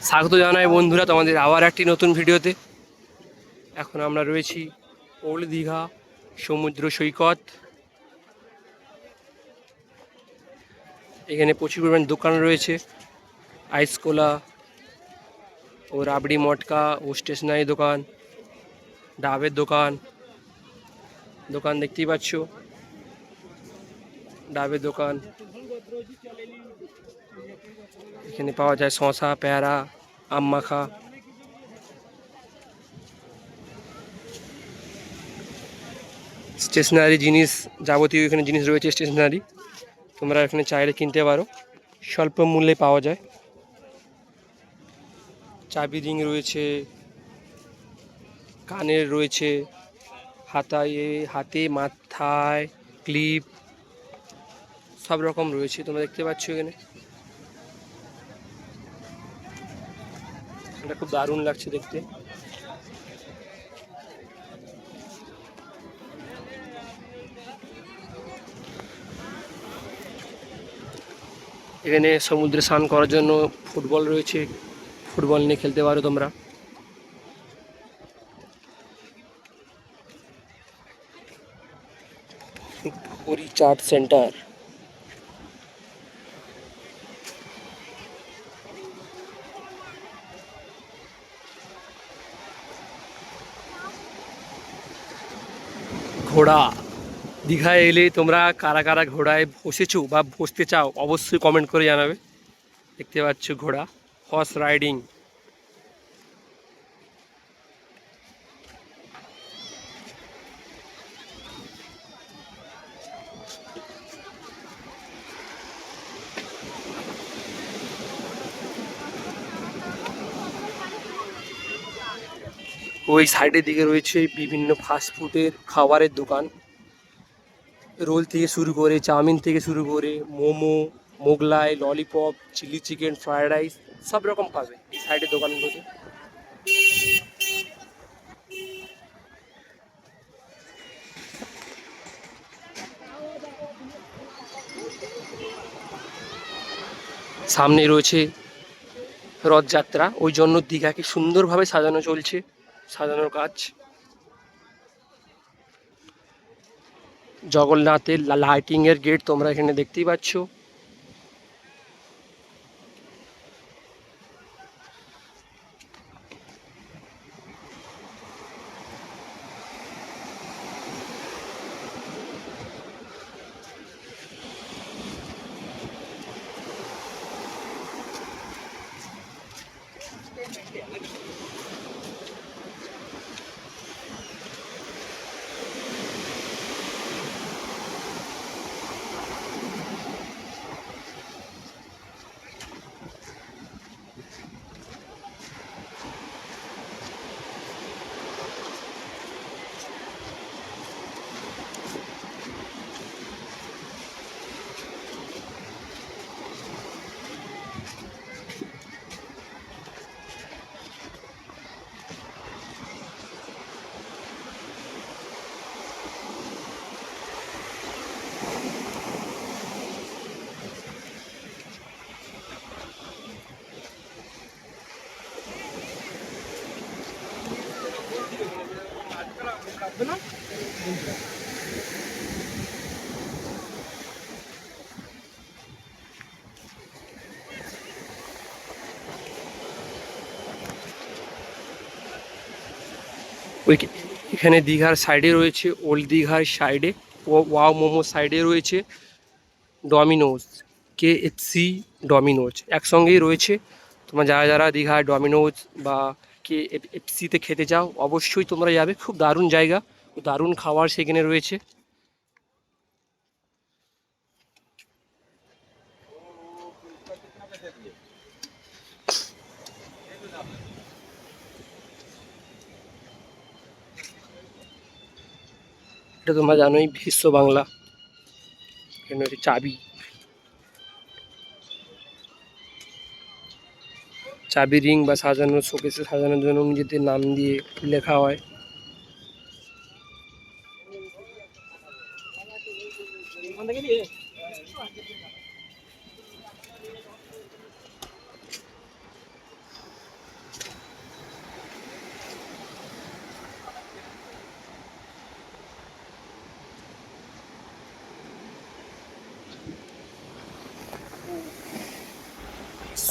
স্বাগত জানাই বন্ধুরা তোমাদের আবার একটি নতুন ভিডিওতে। এখন আমরা রয়েছি ওল্ড দীঘা সমুদ্র সৈকত। এখানে প্রচুর পরিমাণ দোকান রয়েছে, আইস কোলা ও রাবড়ি মটকা ও স্টেশনারি দোকান, ডাবের দোকান দোকান দেখতেই পাচ্ছ, ডাবের দোকান। এখানে পাওয়া যায় শশা, পেয়ারা, আম মাখা। স্টেশনারি জিনিস, যাবতীয় এখানে জিনিস রয়েছে স্টেশনারি, তোমরা এখানে চাইলে কিনতে পারো, স্বল্প মূল্যে পাওয়া যায়। চাবি রিং রয়েছে, কানের রয়েছে, হাতে মাথায় ক্লিপ, সব রকম রয়েছে, তোমরা দেখতে পাচ্ছ এখানে। এটা খুব দারুণ লাগছে দেখতে। এখানে সমুদ্রে স্নান করার জন্য ফুটবল রয়েছে, ফুটবল নিয়ে খেলতে পারো তোমরা। পুরী চাট সেন্টার। ঘোড়া, দীঘায় এলে তোমরা কারা কারা ঘোড়ায় বসেছো বা বসতে চাও অবশ্যই কমেন্ট করে জানাবে। দেখতে পাচ্ছ ঘোড়া, হর্স রাইডিং। ওই সাইডের দিকে রয়েছে বিভিন্ন ফাস্টফুডের খাবারের দোকান, রোল থেকে শুরু করে, চাউমিন থেকে শুরু করে, momo, Mughlai, lollipop, chilli chicken, fried rice, সব রকম পাবে এই সাইডের দোকানগুলোতে। সামনে রয়েছে রথযাত্রা, ওই জন্য দীঘাকে সুন্দরভাবে সাজানো চলছে, সাজানোর কাজ। জগন্নাথের লাইটিংয়ের গেট তোমরা এখানে দেখতেই পাচ্ছ। ওই এখানে দীঘার সাইডে রয়েছে, ওল্ড দীঘার সাইডে ওয়াও মোমো সাইডে রয়েছে ডমিনোজ, KFC, ডমিনোজ একসঙ্গেই রয়েছে। তোমরা যারা যারা দীঘায় ডমিনোজ বা KFCতে খেতে চাও অবশ্যই তোমরা যাবে, খুব দারুণ জায়গা, দারুণ খাবার সেখানে রয়েছে। এটা তোমরা জানোই বিশ্ব বাংলা। এখানে হচ্ছে চাবি, চাবি রিং বা সাজানো শোকেসে সাজানোর জন্য নিজেদের নাম দিয়ে লেখা হয়।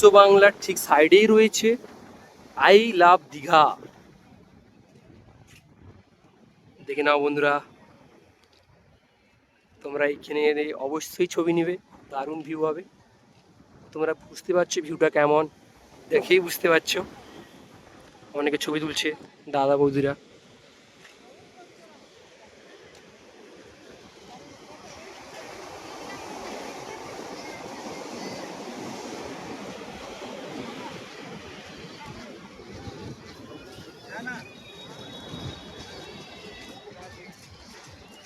বিশ্ব বাংলার ঠিক সাইডেই রয়েছে আই লাভ দীঘা। দেখে নাও বন্ধুরা, তোমরা এইখানে এলে অবশ্যই ছবি নেবে, দারুণ ভিউ হবে। তোমরা বুঝতে পারছো ভিউটা কেমন, দেখেই বুঝতে পারছো। অনেকে ছবি তুলছে, দাদা বৌদিরা।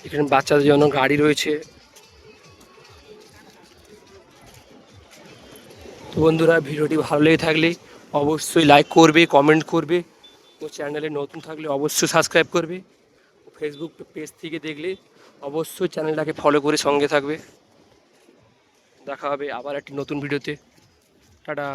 এখানে বাচ্চাদের জন্য গাড়ি রয়েছে। তো বন্ধুরা, ভিডিওটি ভালো লেগে থাকলে অবশ্যই লাইক করবে, কমেন্ট করবে, ও চ্যানেলে নতুন থাকলে অবশ্যই সাবস্ক্রাইব করবে। ও ফেসবুক পেজ থেকে দেখলে অবশ্যই চ্যানেলটাকে ফলো করে সঙ্গে থাকবে। দেখা হবে আবার একটি নতুন ভিডিওতে। টাটা।